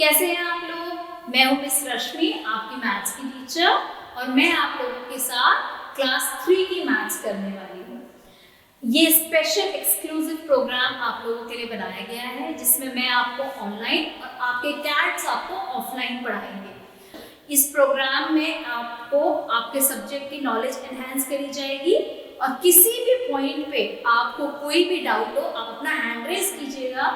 कैसे हैं आप लोग? मैं हूँ मिस रश्मि, आपकी मैथ्स की टीचर, और मैं आप लोगों के साथ क्लास 3 की मैथ्स करने वाली हूँ। ये स्पेशल एक्सक्लूसिव प्रोग्राम आप लोगों के लिए बनाया गया है, जिसमें मैं आपको ऑनलाइन और आपके कैट्स आपको ऑफलाइन पढ़ाएंगे। इस प्रोग्राम में आपको आपके सब्जेक्ट की नॉलेज एनहांस करी जाएगी, और किसी भी पॉइंट पे आपको कोई भी डाउट हो, आप अपना हैंड रेज कीजिएगा,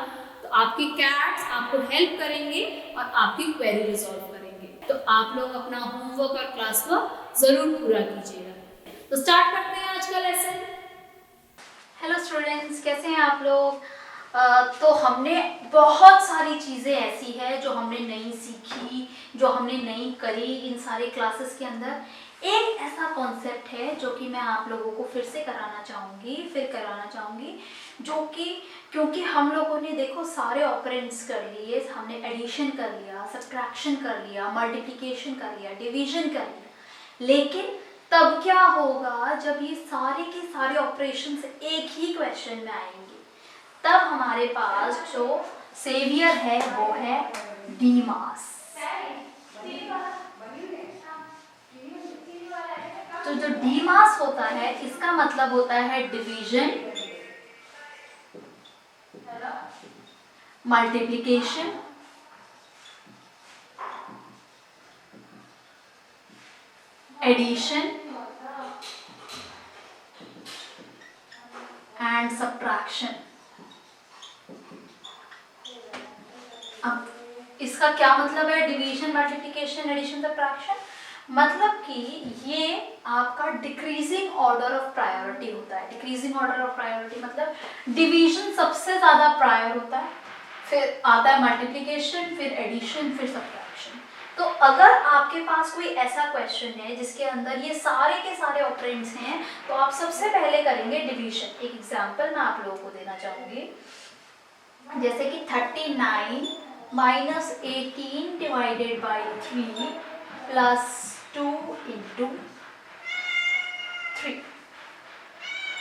तो आपके कैट्स आपको हेल्प करेंगे और आपकी क्वेरी रिजॉल्व करेंगे। तो आप लोग अपना होमवर्क और क्लास वर्क जरूर पूरा कीजिएगा। तो स्टार्ट करते हैं आज का लेसन। हेलो स्टूडेंट्स, कैसे हैं आप लोग? तो हमने बहुत सारी चीज़ें ऐसी है जो हमने नहीं सीखी, जो हमने नहीं करी इन सारे क्लासेस के अंदर। एक ऐसा कॉन्सेप्ट है जो कि मैं आप लोगों को फिर कराना चाहूँगी, जो कि क्योंकि हम लोगों ने देखो सारे ऑपरेंड्स कर लिए, हमने एडिशन कर लिया, सब्ट्रैक्शन कर लिया, मल्टीप्लिकेशन कर लिया, डिवीजन कर लिया, लेकिन तब क्या होगा जब ये सारे के सारे ऑपरेशंस एक ही क्वेश्चन में आएंगे? तब हमारे पास जो सेवियर है वो है डीमास। तो जो डीमास होता है इसका मतलब होता है division, multiplication, addition and subtraction. अब इसका क्या मतलब है? डिवीजन, मल्टीप्लिकेशन, एडिशन, सब्ट्रैक्शन मतलब कि ये आपका डिक्रीजिंग ऑर्डर ऑफ प्रायोरिटी होता है। डिक्रीजिंग ऑर्डर ऑफ प्रायोरिटी मतलब डिवीजन सबसे ज्यादा प्रायर होता है, फिर आता है मल्टीप्लिकेशन, फिर एडिशन, फिर सब्ट्रैक्शन। तो अगर आपके पास कोई ऐसा क्वेश्चन है जिसके अंदर ये सारे के सारे ऑपरेंड्स हैं, तो आप सबसे पहले करेंगे डिवीजन। एक एग्जांपल मैं आप लोगों को देना चाहूंगी, जैसे कि 39 minus 18 divided by 3 plus 2 into 3।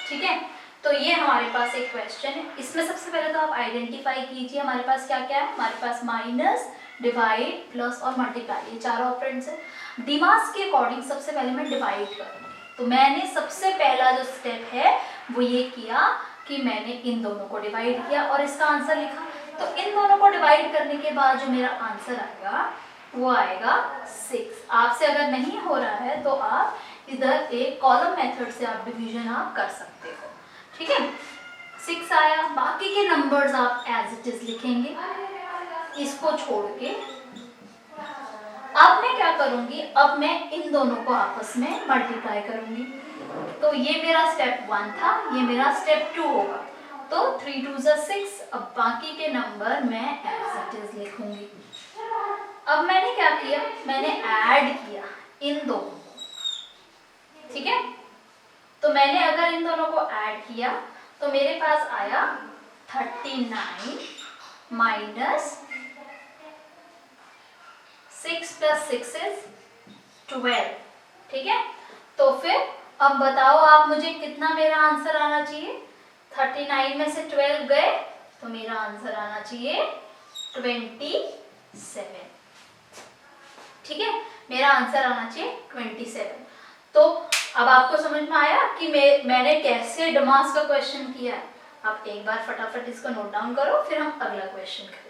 ठीक है, तो ये हमारे पास एक क्वेश्चन है। इसमें सबसे पहले तो आप आइडेंटिफाई कीजिए हमारे पास क्या क्या है। हमारे पास माइनस, डिवाइड, प्लस और मल्टीप्लाई, ये चारों ऑपरेंड्स है। डीमास के अकॉर्डिंग सबसे पहले मैं डिवाइड करूंगी, तो मैंने सबसे पहला जो स्टेप है वो ये किया कि मैंने इन दोनों को डिवाइड किया और इसका आंसर लिखा। तो इन दोनों को डिवाइड करने के बाद जो मेरा आंसर आएगा वो आएगा 6। आपसे अगर नहीं हो रहा है तो आप इधर एक कॉलम मेथड से आप डिवीजन आप कर सकते हो। ठीक है, 6 आया। बाकी के नंबर्स आप एज इट इज लिखेंगे, इसको छोड़ के। अब मैं क्या करूंगी, अब मैं इन दोनों को आपस में मल्टीप्लाई करूंगी। तो ये मेरा स्टेप 1 था, ये मेरा स्टेप 2 होगा। तो 3 2 6। अब बाकी के नंबर मैं एज इट इज लिखूंगी। अब मैंने क्या किया, मैंने ऐड किया इन दोनों को। ठीक है, तो मैंने अगर इन दोनों को ऐड किया तो मेरे पास आया 39 माइनस 6 प्लस 6 इज 12। ठीक है, तो फिर अब बताओ आप मुझे कितना मेरा आंसर आना चाहिए? 39 में से 12 गए तो मेरा आंसर आना चाहिए 27। ठीक है, मेरा आंसर आना चाहिए 27। तो अब आपको समझ में आया कि मैंने कैसे डीमास का क्वेश्चन किया है। आप एक बार फटाफट इसको नोट डाउन करो, फिर हम अगला क्वेश्चन करेंगे।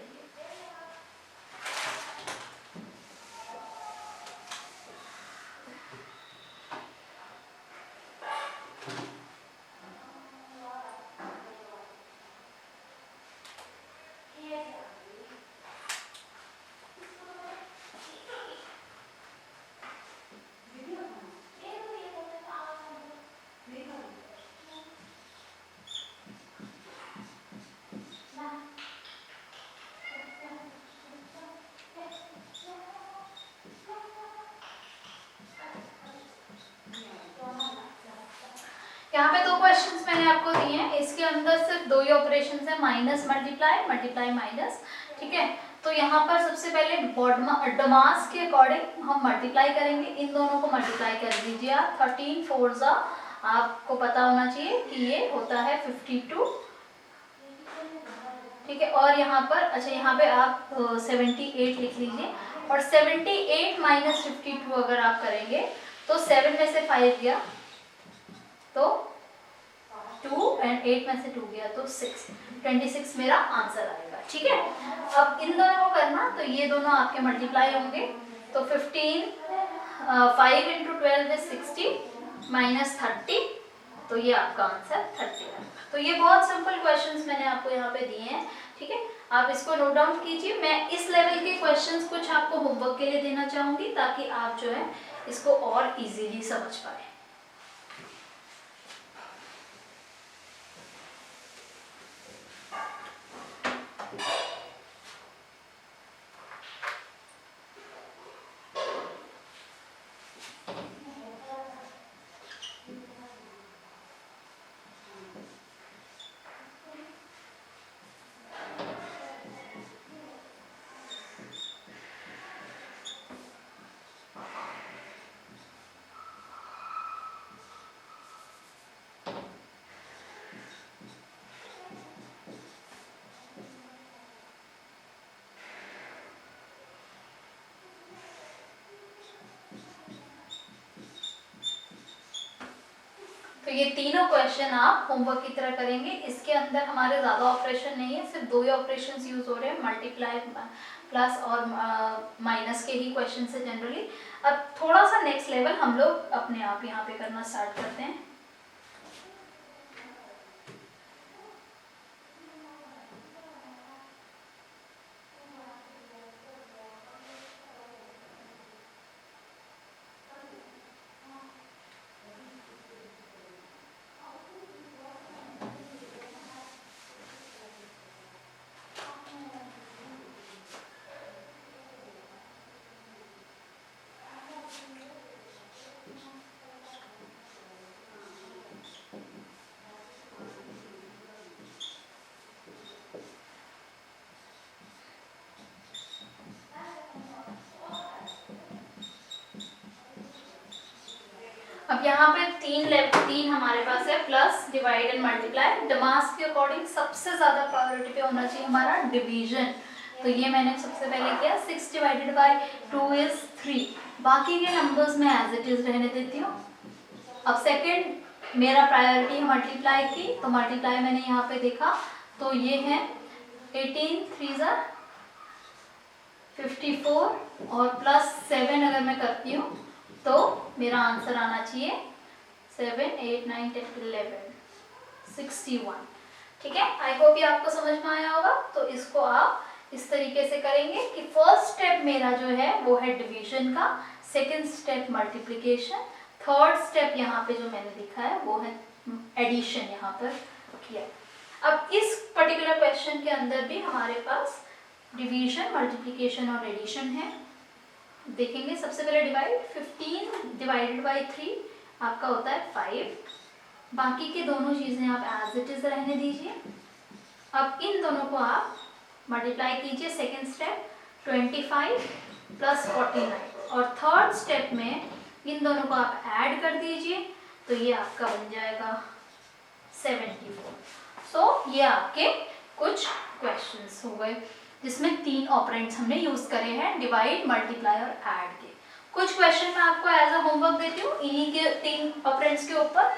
यहाँ पे 2 क्वेश्चंस मैंने आपको दिए हैं, इसके अंदर सिर्फ 2 ही ऑपरेशंस है, माइनस मल्टीप्लाई, मल्टीप्लाई माइनस। ठीक है, तो यहाँ पर सबसे पहले डीमास के अकॉर्डिंग हम मल्टीप्लाई करेंगे। इन दोनों को मल्टीप्लाई कर दीजिए आप। 13 4 आपको पता होना चाहिए कि ये होता है 52। ठीक है। और यहाँ पर अच्छा यहाँ पे आप 78 लिख लीजिए, और 78 माइनस 52 अगर आप करेंगे तो 7 में से 5 गया तो 2 एंड 8 में से 2 गया तो 6, 26 मेरा आंसर आएगा। ठीक है। अब इन दोनों को करना, तो ये दोनों आपके मल्टीप्लाई होंगे, तो 15 5 इंटू 12 इज 60 माइनस 30, तो ये आपका आंसर 30 है। तो ये बहुत सिंपल क्वेश्चंस मैंने आपको यहाँ पे दिए हैं। ठीक है, आप इसको नोट डाउन कीजिए। मैं इस लेवल के क्वेश्चंस कुछ आपको होमवर्क के लिए देना चाहूँगी ताकि आप जो है इसको और इजीली समझ पाए। तो ये तीनों क्वेश्चन आप होमवर्क की तरह करेंगे। इसके अंदर हमारे ज़्यादा ऑपरेशन नहीं है, सिर्फ 2 ही ऑपरेशंस यूज हो रहे हैं, मल्टीप्लाई प्लस और माइनस के ही क्वेश्चन है जनरली। अब थोड़ा सा नेक्स्ट लेवल हम लोग अपने आप यहाँ पे करना स्टार्ट करते हैं। अब यहाँ पे तीन हमारे पास है, plus, divide and multiply. Damas के अकॉर्डिंग सबसे ज्यादा प्रायोरिटी पे होना चाहिए हमारा डिवीजन, तो ये मैंने सबसे पहले किया। 6 डिवाइडेड बाय 2 इज 3। बाकी के नंबर्स में एज इट इज रहने देती हूँ। अब सेकंड मेरा प्रायोरिटी है मल्टीप्लाई की, तो मल्टीप्लाई मैंने यहाँ पे देखा तो ये है 18 3 ज़ा 54 और प्लस 7 अगर मैं करती हूँ तो मेरा आंसर आना चाहिए 7 8 9 10 11 61। ठीक है, आई होप ये आपको समझ में आया होगा। तो इसको आप इस तरीके से करेंगे कि फर्स्ट स्टेप मेरा जो है वो है डिवीजन का, second step multiplication, third step यहाँ पे जो मैंने लिखा है वो है एडिशन यहाँ पर किया। अब इस पर्टिकुलर क्वेश्चन के अंदर भी हमारे पास डिवीजन, मल्टीप्लिकेशन और एडिशन है। देखेंगे सबसे पहले डिवाइड। 15 डिवाइडेड बाय 3 आपका होता है 5। बाकी के दोनों चीज़ें आप एज इट इज रहने दीजिए। अब इन दोनों को आप मल्टीप्लाई कीजिए। सेकेंड स्टेप 25 प्लस 49, और थर्ड स्टेप में इन दोनों को आप ऐड कर दीजिए, तो ये आपका बन जाएगा 74। सो ये आपके कुछ क्वेश्चंस हो गए जिसमें 3 ऑपरेंड्स हमने यूज करे हैं, डिवाइड, मल्टीप्लाई और ऐड के। कुछ क्वेश्चन मैं आपको एज अ होमवर्क देती हूँ इन्हीं के 3 ऑपरेंड्स के ऊपर।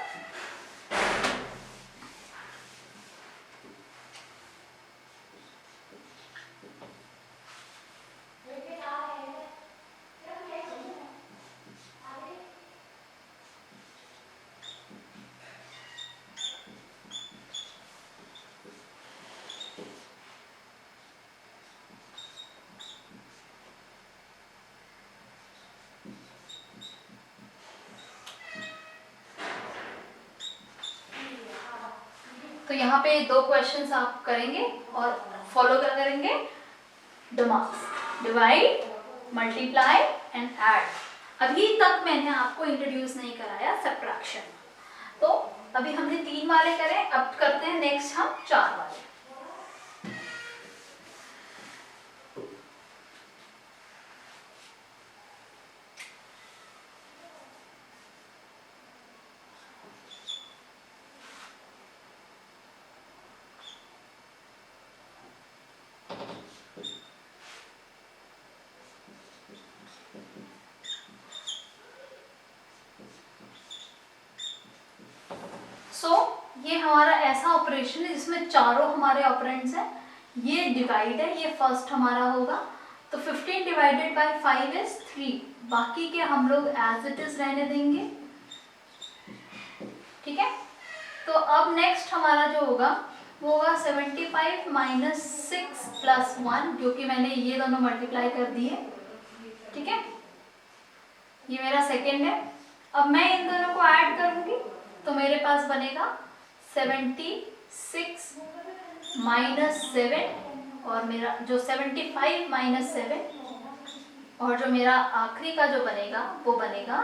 तो यहाँ पे 2 क्वेश्चंस आप करेंगे और फॉलो क्या करेंगे, Damas, divide, multiply and add. अभी तक मैंने आपको इंट्रोड्यूस नहीं कराया सब्ट्रैक्शन, तो अभी हमने 3 वाले करे, अब करते हैं नेक्स्ट हम 4 वाले। ये हमारा ऐसा ऑपरेशन है जिसमें चारों हमारे ऑपरेंड्स हैं, ये डिवाइड है, ये फर्स्ट हमारा होगा, तो 15 डिवाइडेड बाय 5 इज 3, बाकी के हम लोग एज इट इज रहने देंगे, ठीक है। तो अब नेक्स्ट हमारा जो होगा वो होगा 75 माइनस 6 प्लस 1, क्योंकि मैंने ये दोनों मल्टीप्लाई कर दिए, ठीक है, ये मेरा सेकेंड है। अब मैं इन दोनों को ऐड करूंगी तो मेरे पास बनेगा 76 माइनस 7 और मेरा जो 75 माइनस 7 और जो मेरा आखिरी का जो बनेगा वो बनेगा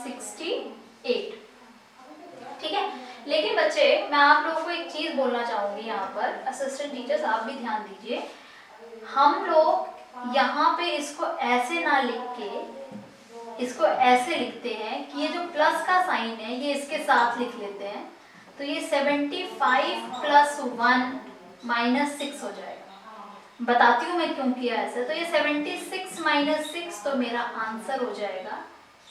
68, ठीक है। लेकिन बच्चे मैं आप लोगों को एक चीज बोलना चाहूंगी यहाँ पर, असिस्टेंट टीचर्स आप भी ध्यान दीजिए, हम लोग यहाँ पे इसको ऐसे ना लिख के इसको ऐसे लिखते हैं कि ये जो प्लस का साइन है ये इसके साथ लिख लेते हैं, तो ये 75 प्लस 1 माइनस 6 हो जाएगा। बताती हूँ मैं क्यों किया ऐसे, तो ये 76 माइनस 6 तो मेरा आंसर हो जाएगा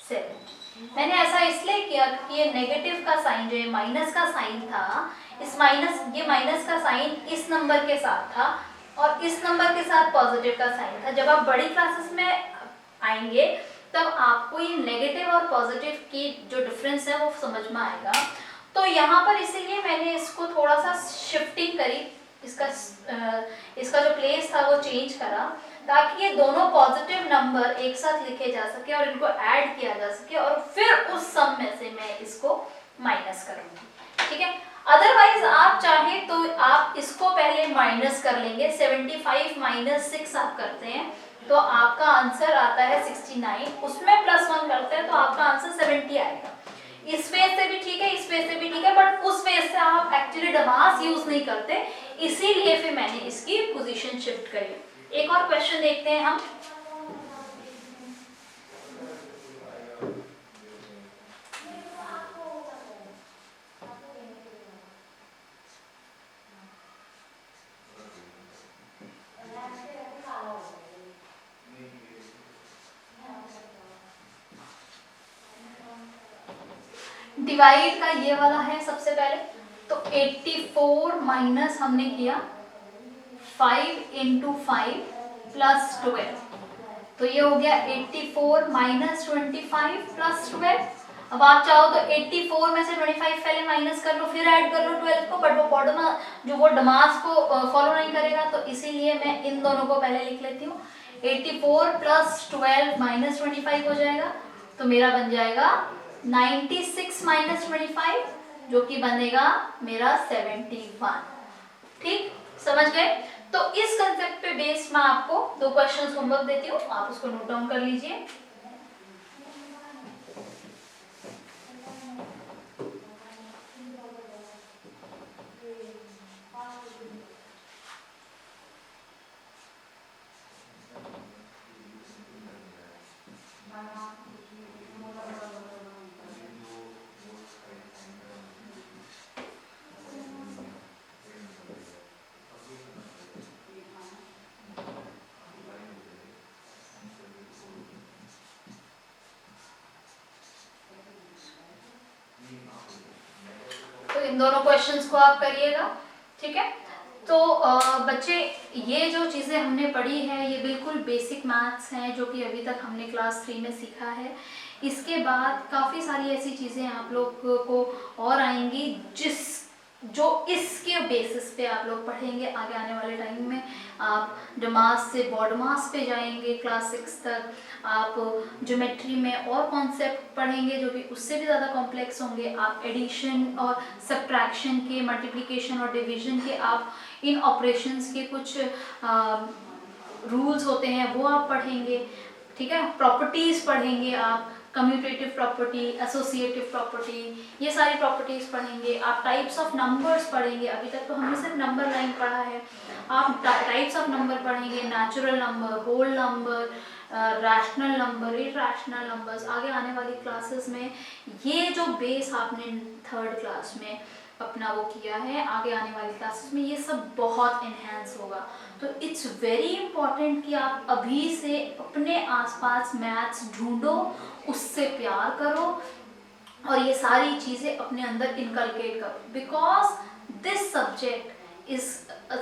7। मैंने ऐसा इसलिए किया कि ये नेगेटिव का साइन जो ये माइनस का साइन था, ये माइनस का साइन इस नंबर के साथ था और इस नंबर के साथ पॉजिटिव का साइन था। जब आप बड़ी क्लासेस में आएंगे तब आपको ये नेगेटिव और पॉजिटिव की जो डिफरेंस है वो समझ में आएगा। तो यहाँ पर इसीलिए मैंने इसको थोड़ा सा शिफ्टिंग करी, इसका जो प्लेस था वो चेंज करा, ताकि ये दोनों पॉजिटिव नंबर एक साथ लिखे जा सके और इनको ऐड किया जा सके और फिर उस सम में से मैं इसको माइनस करूंगी, ठीक है। अदरवाइज आप चाहें तो आप इसको पहले माइनस कर लेंगे, 75 माइनस 6 आप करते हैं तो आपका आंसर आता है 69, उसमें प्लस 1 करते हैं तो आपका आंसर 70 आएगा। इस फेज से भी ठीक है, इस फेज से भी ठीक है, बट उस फेज से आप एक्चुअली डमास यूज नहीं करते, इसीलिए फिर मैंने इसकी पोजीशन शिफ्ट करी। एक और क्वेश्चन देखते हैं हम। डिवाइड का ये वाला है सबसे पहले, तो 84 माइनस हमने किया 5 इंटू 5 प्लस 12, तो ये हो गया 84 माइनस 25 प्लस 12। अब आप चाहो तो 84 में से 25 पहले माइनस कर लो फिर ऐड कर लो 12 को, बट वो पढ़ना जो वो डमास को फॉलो नहीं करेगा, तो इसीलिए मैं इन दोनों को पहले लिख लेती हूँ। 84 प्लस 12 माइनस 25 हो जाएगा, तो मेरा बन जाएगा 96 माइनस 25 जो कि बनेगा मेरा 71, ठीक, समझ गए। तो इस कंसेप्ट पे बेस्ड मैं आपको 2 क्वेश्चंस होमवर्क देती हूँ, आप उसको नोट डाउन कर लीजिए। तो इन दोनों क्वेश्चंस को आप करिएगा, ठीक है। तो बच्चे ये जो चीज़ें हमने पढ़ी है ये बिल्कुल बेसिक मैथ्स हैं जो कि अभी तक हमने क्लास 3 में सीखा है। इसके बाद काफ़ी सारी ऐसी चीज़ें आप लोग को और आएंगी जो इसके बेसिस पे आप लोग पढ़ेंगे आगे आने वाले टाइम में। आप डमास से बॉडमास पे जाएंगे क्लास 6 तक, आप ज्योमेट्री में और कॉन्सेप्ट पढ़ेंगे जो कि उससे भी ज़्यादा कॉम्प्लेक्स होंगे। आप एडिशन और सब्ट्रैक्शन के, मल्टीप्लिकेशन और डिवीजन के, आप इन ऑपरेशंस के कुछ रूल्स होते हैं वो आप पढ़ेंगे, ठीक है। प्रॉपर्टीज़ पढ़ेंगे आप, कम्यूटेटिव प्रॉपर्टी, एसोसिएटिव प्रॉपर्टी, ये सारी प्रॉपर्टीज पढ़ेंगे। आप टाइप्स ऑफ नंबर्स पढ़ेंगे, अभी तक तो हमने सिर्फ नंबर लाइन पढ़ा है। आप टाइप्स ऑफ नंबर पढ़ेंगे, natural number, whole number, rational number, irrational numbers. आगे आने वाली क्लासेस में ये जो बेस आपने 3rd क्लास में अपना वो किया है, आगे आने वाली क्लासेस में ये सब बहुत इन्हेंस होगा। तो इट्स वेरी इंपॉर्टेंट कि आप अभी से अपने आसपास मैथ्स ढूंढो, उससे प्यार करो और ये सारी चीज़ें अपने अंदर इनकलकेट करो, because this subject is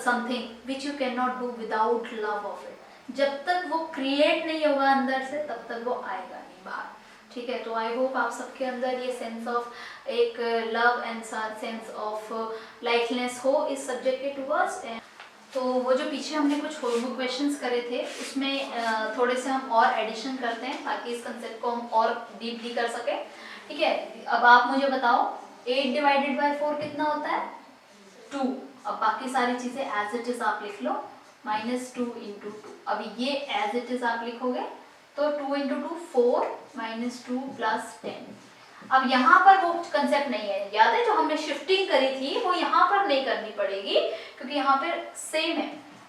something which you can not do without love of it. जब तक वो क्रिएट नहीं होगा अंदर से तब तक वो आएगा नहीं बाहर। ठीक है, तो आई होप आप सबके अंदर ये सेंस ऑफ एक love and sense of likeness हो इस सब्जेक्ट के टूवर्ड्स। तो वो जो पीछे हमने कुछ होमवर्क क्वेश्चंस करे थे उसमें थोड़े से हम और एडिशन करते हैं ताकि इस कंसेप्ट को हम और डीपली कर सकें। ठीक है, अब आप मुझे बताओ 8 डिवाइडेड बाय 4 कितना होता है? 2। अब बाकी सारी चीज़ें एज इट इज़ आप लिख लो, -2 × 2। अब ये एज इट इज़ आप लिखोगे तो 2 × 2 4 -2 + 10। अब यहाँ पर वो कंसेप्ट नहीं है, याद है जो हमने शिफ्टिंग करी थी वो यहाँ पर नहीं करनी पड़ेगी क्योंकि यहाँ पर सेम है।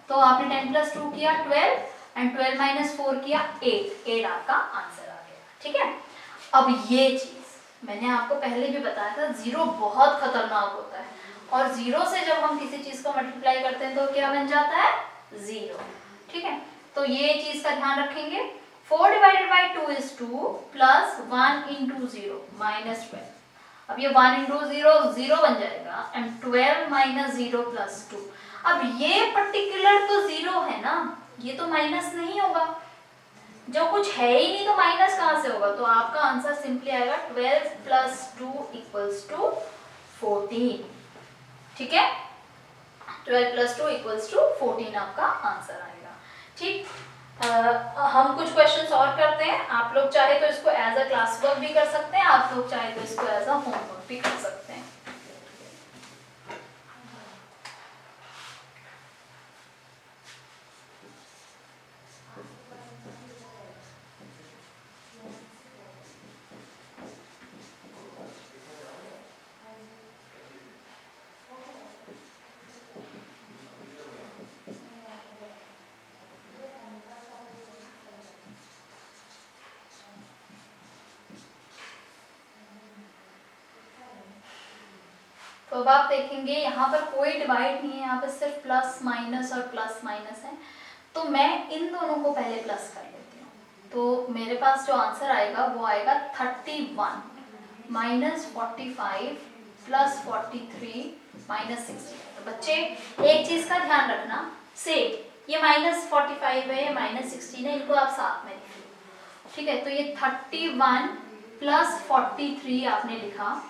तो आपने 10 + 2 किया 12 एंड 12 - 4 किया 8 आपका आंसर आ गया। ठीक है, अब ये चीज़ मैंने आपको पहले भी बताया था, 0 बहुत खतरनाक होता है और 0 से जब हम किसी चीज़ को मल्टीप्लाई करते हैं तो क्या बन जाता है? 0। ठीक है, तो ये चीज़ का ध्यान रखेंगे। 4 डिवाइडेड बाई 2 इज 2 प्लस 1 × 0 -12। अब ये 1 × 0 0 बन जाएगा एंड 12 - 0 + 2। अब ये पर्टिकुलर तो 0 है ना, ये तो माइनस नहीं होगा, जो कुछ है ही नहीं तो माइनस कहाँ से होगा? तो आपका आंसर सिंपली आएगा 12 + 2 = 14। ठीक है, 12 + 2 = 14 आपका आंसर आएगा। ठीक, हम कुछ क्वेश्चंस और करते हैं। आप लोग चाहे तो इसको एज अ क्लास वर्क भी कर सकते हैं, आप लोग चाहे तो इसको एज अ होमवर्क भी कर सकते हैं। तो अब आप देखेंगे यहाँ पर कोई डिवाइड नहीं है, यहाँ पर सिर्फ प्लस माइनस और प्लस माइनस है। तो मैं इन दोनों को पहले प्लस कर लेती हूँ, तो मेरे पास जो आंसर आएगा वो आएगा 31 - 45 + 43 - 60। तो बच्चे एक चीज़ का ध्यान रखना, से ये -45 है, ये -16 है, इनको आप साथ में लिख लो। ठीक है, तो ये 31 + 43 आपने लिखा,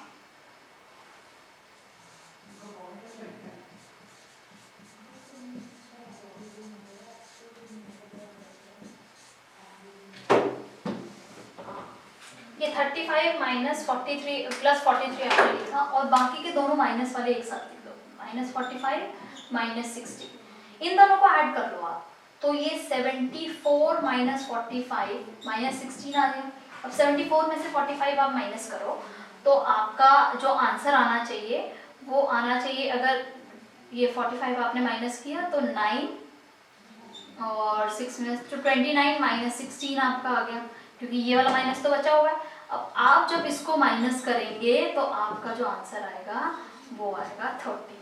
ये 35 - 43 + 43 आपने लिखा और बाकी के दोनों माइनस वाले एक साथ लिख दो, -45 - 60। इन दोनों को ऐड कर लो आप, तो ये 74 - 45 - 16 आ गया। अब 74 में से 45 आप माइनस करो तो आपका जो आंसर आना चाहिए वो आना चाहिए, अगर ये 45 आपने माइनस किया तो 9 और 6 में तो 29 - 16 आपका आ गया, क्योंकि ये वाला माइनस तो बचा हुआ है। अब आप जब इसको माइनस करेंगे तो आपका जो आंसर आएगा वो आएगा 30।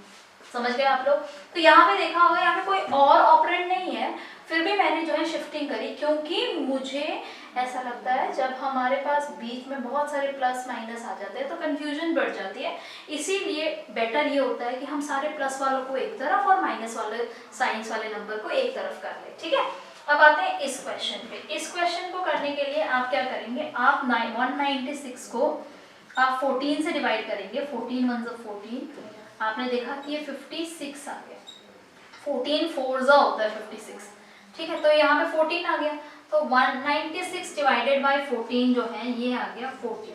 समझ गए आप लोग? तो यहाँ पे देखा होगा यहाँ पे कोई और ऑपरेंड नहीं है, फिर भी मैंने जो है शिफ्टिंग करी, क्योंकि मुझे ऐसा लगता है जब हमारे पास बीच में बहुत सारे प्लस माइनस आ जाते हैं तो कंफ्यूजन बढ़ जाती है। इसीलिए बेटर ये होता है कि हम सारे प्लस वालों को एक तरफ और माइनस वाले साइंस वाले नंबर को एक तरफ कर ले। ठीक है, अब आते हैं इस क्वेश्चन पे। इस क्वेश्चन को करने के लिए आप क्या करेंगे, आप 196 को आप 14 से डिवाइड करेंगे। 14 × 1 = 14, आपने देखा कि ये 56 आ गया, 14 4 होता है 56। ठीक है, तो यहाँ पे 14 आ गया, तो 196 डिवाइडेड बाय 14 जो है ये आ गया 14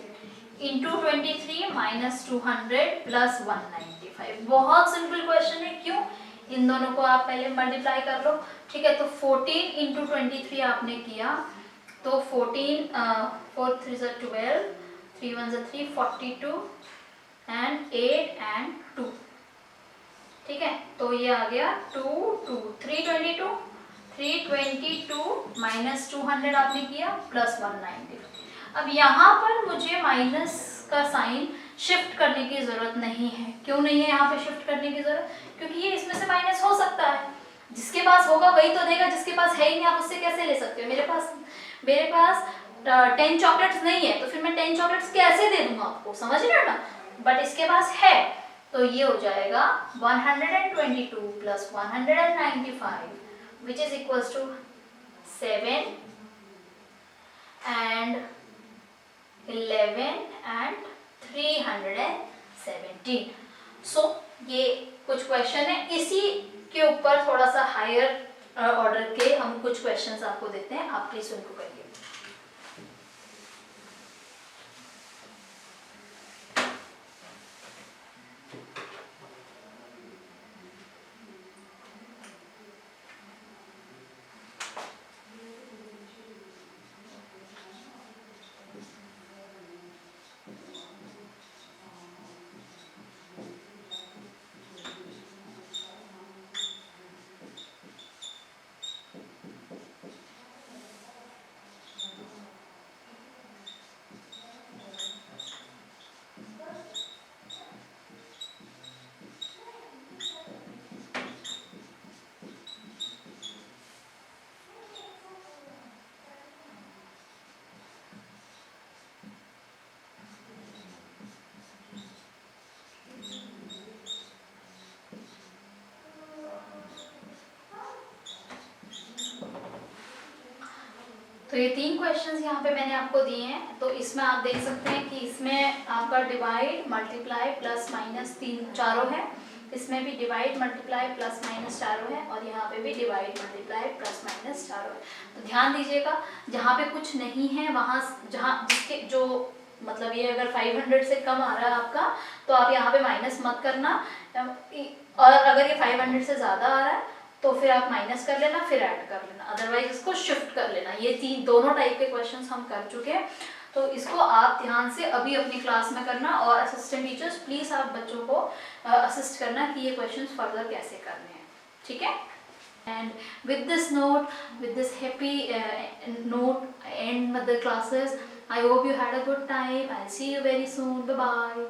× 23 - 200 + 195। बहुत सिंपल क्वेश्चन है, क्यों? इन दोनों को आप पहले मल्टीप्लाई कर लो। ठीक है, तो 14 × 23 आपने किया तो 14 4 3 = 12, 3 1 = 3, 42 एंड 8 एंड 2। ठीक है, तो ये आ गया 2 2 322 - 200 आपने किया + 190। अब यहाँ पर मुझे माइनस का साइन शिफ्ट करने की ज़रूरत नहीं है। क्यों नहीं है यहाँ पे शिफ्ट करने की ज़रूरत? क्योंकि ये इसमें से माइनस हो सकता है, जिसके पास होगा वही तो देगा, जिसके पास है ही नहीं आप उससे कैसे ले सकते हो? मेरे पास 10 चॉकलेट्स नहीं है तो फिर मैं 10 चॉकलेट्स कैसे दे दूंगा आपको, समझ रहे हो ना? बट इसके पास है तो ये हो जाएगा 122 plus 195 which is equals to 7 and 11 and 317। So ये कुछ क्वेश्चन है, इसी के ऊपर थोड़ा सा हायर ऑर्डर के हम कुछ क्वेश्चंस आपको देते हैं, आप प्लीज उनको करिए। तो ये 3 क्वेश्चंस यहाँ पे मैंने आपको दिए हैं, तो इसमें आप देख सकते हैं कि इसमें आपका डिवाइड मल्टीप्लाई प्लस माइनस 3 चारों है, इसमें भी डिवाइड मल्टीप्लाई प्लस माइनस चारों है, और यहाँ पे भी डिवाइड मल्टीप्लाई प्लस माइनस चारों है। तो ध्यान दीजिएगा, जहाँ पे कुछ नहीं है वहाँ जहाँ जिसके जो मतलब ये अगर 500 से कम आ रहा है आपका तो आप यहाँ पे माइनस मत करना, और अगर ये 500 से ज़्यादा आ रहा है तो फिर आप माइनस कर लेना फिर ऐड कर लेना, अदरवाइज इसको शिफ्ट कर लेना। ये दोनों टाइप के क्वेश्चंस हम कर चुके हैं, तो इसको आप ध्यान से अभी अपनी क्लास में करना, और असिस्टेंट टीचर्स प्लीज़ आप बच्चों को असिस्ट करना कि ये क्वेश्चंस फर्दर कैसे करने हैं, ठीक है? And with this note, with this happy note and the classes, I hope you had a good time. I'll see you very soon. Bye bye.